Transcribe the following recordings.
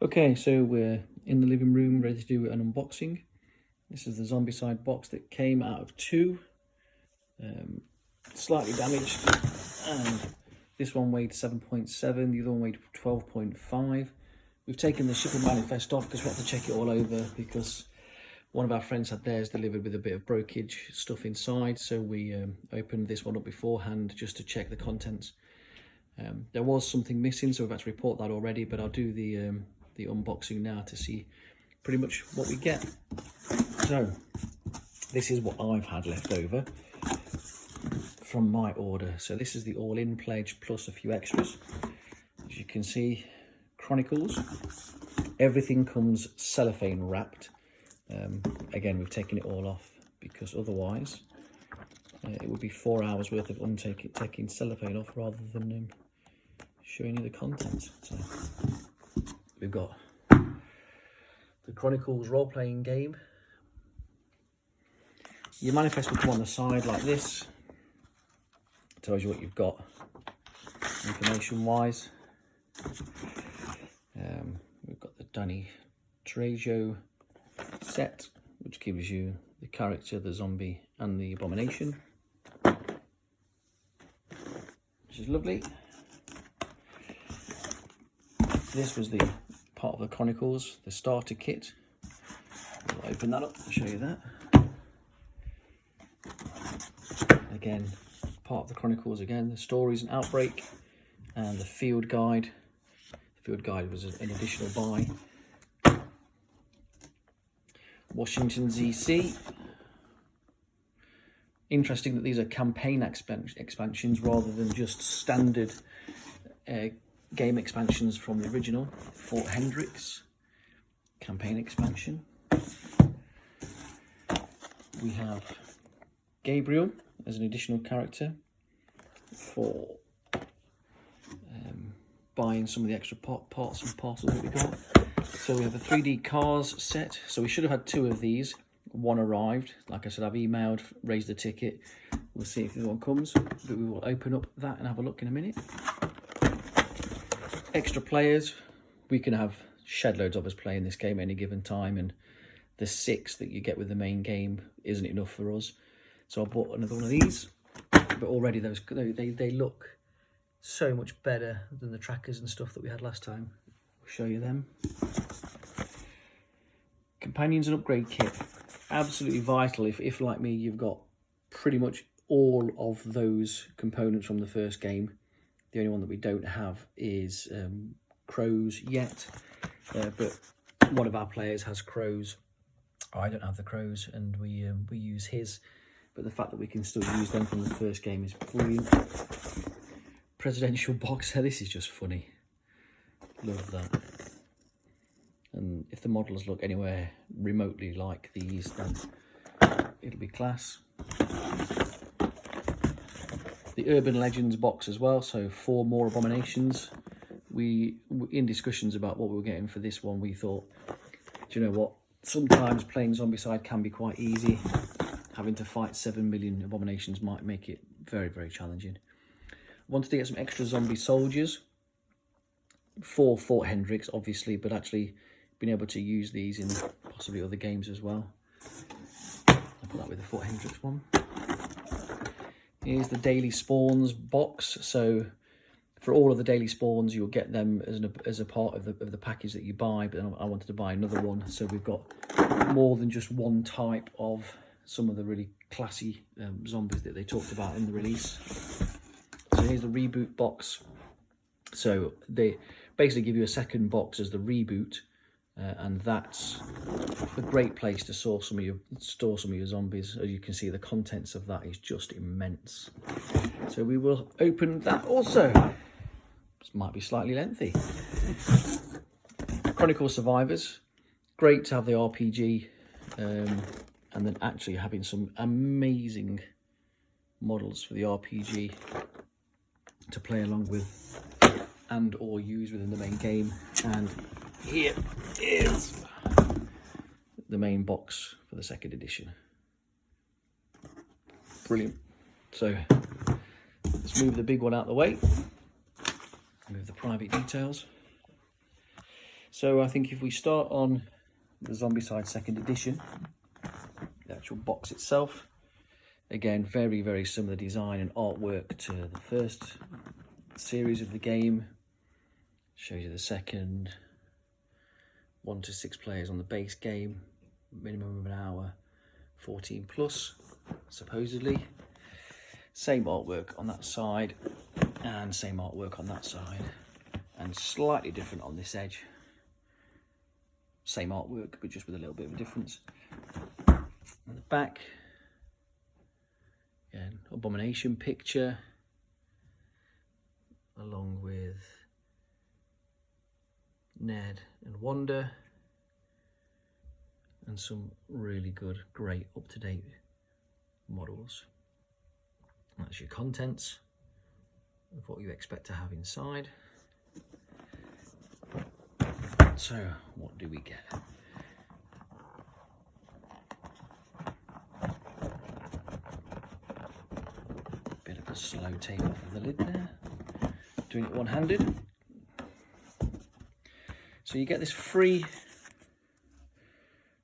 Okay, so we're in the living room ready to do an unboxing. This is the Zombicide box that came out of two, slightly damaged, and this one weighed 7.7, the other one weighed 12.5. We've taken the shipping manifest off because we had to check it all over because one of our friends had theirs delivered with a bit of brokerage stuff inside, so we opened this one up beforehand just to check the contents. There was something missing, so we've had to report that already, but I'll do the unboxing now to see pretty much what we get. So this is what I've had left over from my order. So this is the all-in pledge plus a few extras. As you can see, Chronicles, everything comes cellophane wrapped. Again, we've taken it all off because otherwise it would be 4 hours worth of taking cellophane off rather than showing you the contents. So we've got the Chronicles role-playing game. Your manifest will come on the side like this. It tells you what you've got information-wise. We've got the Danny Trejo set, which gives you the character, the zombie, and the abomination, which is lovely. This was the part of the Chronicles, the starter kit. I'll open that up and show you that. Again, part of the Chronicles again, the stories and outbreak, and the field guide. The field guide was an additional buy. Washington DC. Interesting that these are campaign expansions rather than just standard game expansions from the original. Fort Hendricks campaign expansion. We have Gabriel as an additional character for buying some of the extra parts and parcels that we got. So we have a 3D cars set. So we should have had two of these. One arrived. Like I said, I've emailed, raised the ticket. We'll see if the other one comes, but we will open up that and have a look in a minute. Extra players. We can have shed loads of us playing this game at any given time, and the 6 that you get with the main game isn't enough for us. So I bought another one of these, but already they look so much better than the trackers and stuff that we had last time. I'll show you them. Companions and upgrade kit, absolutely vital if like me you've got pretty much all of those components from the first game. The only one that we don't have is crows yet, but one of our players has crows. I don't have the crows, and we use his, but the fact that we can still use them from the first game is brilliant. Presidential boxer, this is just funny. Love that. And if the models look anywhere remotely like these, then it'll be class. The Urban Legends box as well, so 4 more abominations. We were in discussions about what we were getting for this one. We thought, do you know what? Sometimes playing Zombicide can be quite easy. Having to fight 7 million abominations might make it very, very challenging. Wanted to get some extra zombie soldiers for Fort Hendricks, obviously, but actually being able to use these in possibly other games as well. I'll put that with the Fort Hendricks one. Here's the daily spawns box. So for all of the daily spawns, you'll get them as a part of the package that you buy, but I wanted to buy another one. So we've got more than just one type of some of the really classy zombies that they talked about in the release. So here's the reboot box. So they basically give you a second box as the reboot, and that's a great place to store some of your zombies. As you can see, the contents of that is just immense. So we will open that also. This might be slightly lengthy. Chronicle Survivors, great to have the RPG, and then actually having some amazing models for the RPG to play along with and or use within the main game. And here is the main box for the 2nd edition. Brilliant. So let's move the big one out of the way. Move the private details. So I think if we start on the Zombicide 2nd edition, the actual box itself, again, very, very similar design and artwork to the first series of the game. Shows you the second, 1 to 6 players on the base game, minimum of an hour, 14 plus, supposedly. Same artwork on that side and same artwork on that side, and slightly different on this edge. Same artwork, but just with a little bit of a difference. On the back, again, Abomination picture, along with Ned and Wanda, and some really good, great, up-to-date models. That's your contents of what you expect to have inside. So, what do we get? Bit of a slow take off of the lid there. Doing it one-handed. So you get this free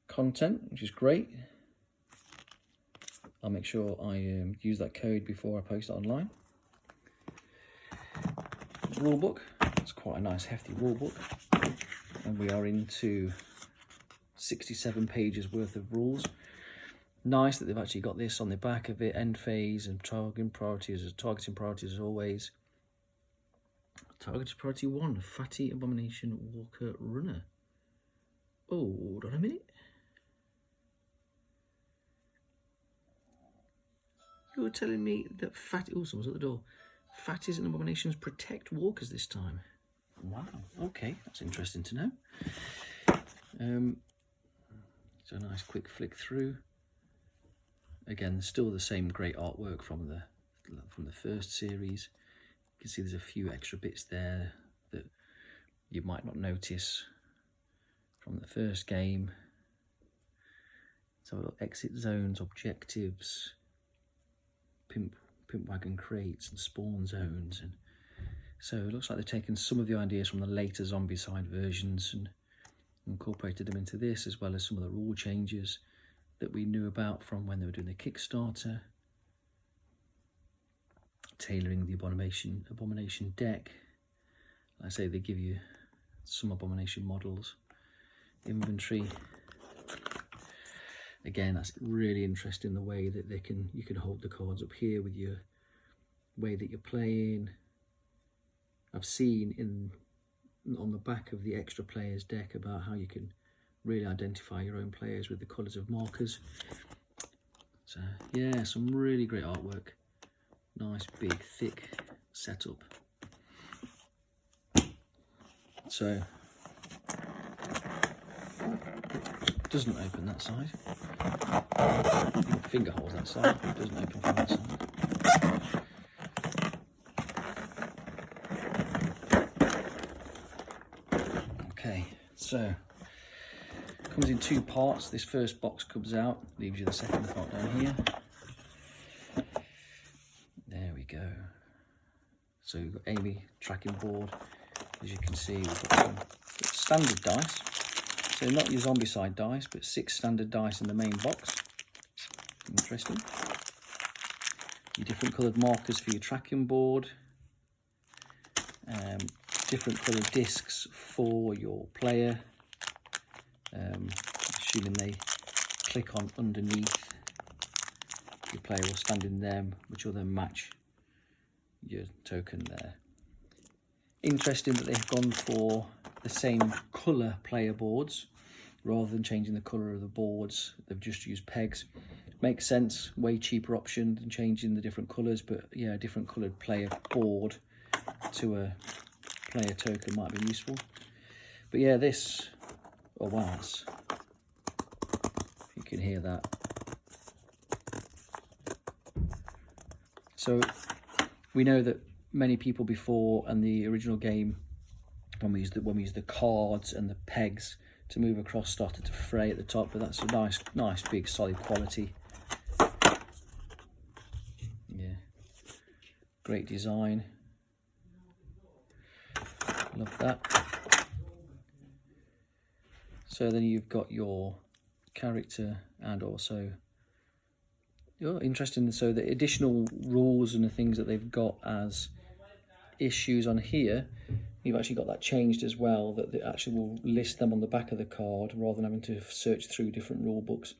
content, which is great. I'll make sure I use that code before I post it online. Rule book. It's quite a nice hefty rule book, and we are into 67 pages worth of rules. Nice that they've actually got this on the back of it, end phase and targeting priorities as always. Targeted priority 1, Fatty Abomination Walker Runner. Oh, hold on a minute. You were telling me that Fatty... Oh, someone's at the door. Fatties and Abominations protect walkers this time. Wow, okay, that's interesting to know. So a nice quick flick through. Again, still the same great artwork from the first series. You can see there's a few extra bits there that you might not notice from the first game. So exit zones, objectives, pimp wagon crates and spawn zones, and so it looks like they've taken some of the ideas from the later Zombicide versions and incorporated them into this, as well as some of the rule changes that we knew about from when they were doing the Kickstarter. Tailoring the abomination deck. Like I say, they give you some abomination models. Inventory. Again, that's really interesting, the way that you can hold the cards up here with your way that you're playing. I've seen on the back of the extra players deck about how you can really identify your own players with the colours of markers. So yeah, some really great artwork. Nice big thick setup. So doesn't open that side. Finger holes that side, but it doesn't open from that side. Okay, so comes in 2 parts. This first box comes out, leaves you the second part down here. There we go. So we've got Amy tracking board. As you can see, we've got some standard dice. So not your Zombicide dice, but 6 standard dice in the main box. Interesting. Your different coloured markers for your tracking board. Different coloured discs for your player. Assuming they click on underneath, your player will stand in them, which will then match your token there. Interesting that they've gone for the same colour player boards rather than changing the colour of the boards. They've just used pegs. Makes sense, way cheaper option than changing the different colours, but yeah, a different coloured player board to a player token might be useful. But yeah, this, oh wow, that's, if you can hear that. So we know that many people before and the original game, when we used the cards and the pegs to move across, started to fray at the top, but that's a nice big solid quality. Yeah, great design. Love that. So then you've got your character and also, interesting. So the additional rules and the things that they've got as issues on here, you've actually got that changed as well, that they actually will list them on the back of the card rather than having to search through different rule books.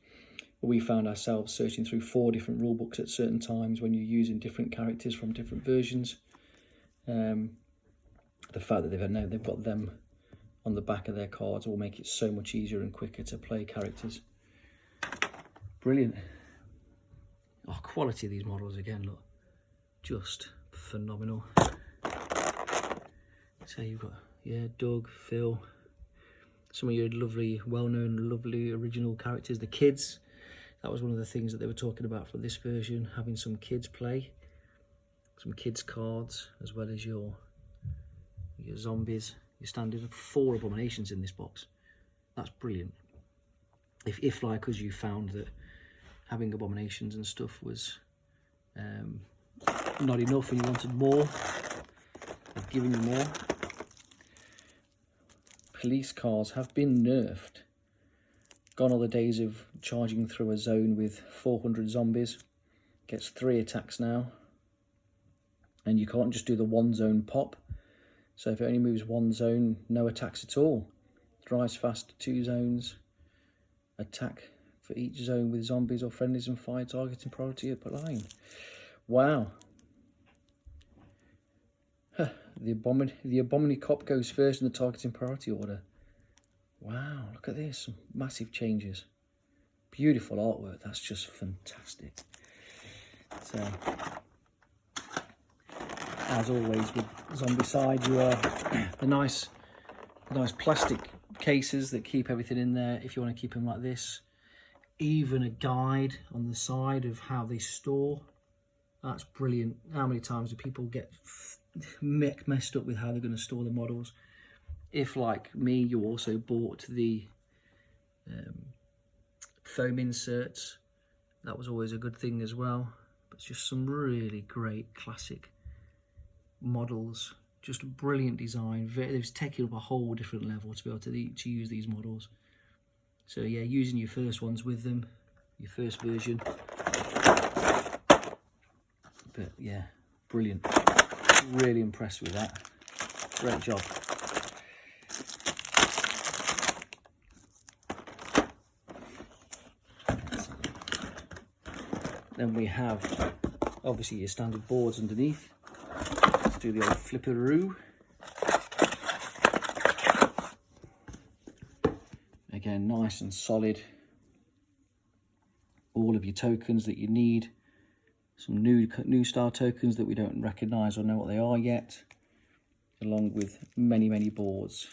We found ourselves searching through 4 different rule books at certain times when you're using different characters from different versions. The fact that they've got them on the back of their cards will make it so much easier and quicker to play characters. Brilliant. Oh, quality of these models again, look, just phenomenal. So you've got, yeah, Doug, Phil, some of your lovely, well-known, lovely original characters. The kids, that was one of the things that they were talking about for this version, having some kids play, some kids cards, as well as your zombies, your standard. 4 abominations in this box. That's brilliant. If like us, you found that having abominations and stuff was not enough and you wanted more, I've given you more. Police cars have been nerfed. Gone are the days of charging through a zone with 400 zombies. Gets 3 attacks now. And you can't just do the 1 zone pop. So if it only moves 1 zone, no attacks at all. Drives fast 2 zones. Attack for each zone with zombies or friendlies and fire targeting priority up a line. Wow. Huh. The Abominee Cop goes first in the targeting priority order. Wow, look at this. Some massive changes. Beautiful artwork. That's just fantastic. So, as always with Zombicide, you are the nice plastic cases that keep everything in there if you want to keep them like this. Even a guide on the side of how they store. That's brilliant. How many times do people get messed up with how they're going to store the models? If, like me, you also bought the foam inserts, that was always a good thing as well. But it's just some really great classic models. Just a brilliant design. They've taken up a whole different level to be able to use these models. So yeah, using your first ones with them, your first version. But yeah, brilliant. Really impressed with that. Great job. Then we have obviously your standard boards underneath. Let's do the old flipperoo. Again, nice and solid. All of your tokens that you need. Some new star tokens that we don't recognise or know what they are yet, along with many boards.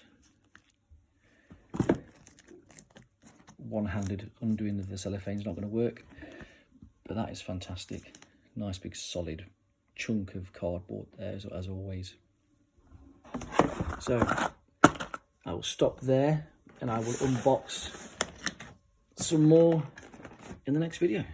One-handed undoing of the cellophane is not going to work, but that is fantastic. Nice big solid chunk of cardboard there, as always. So I will stop there and I will unbox some more in the next video.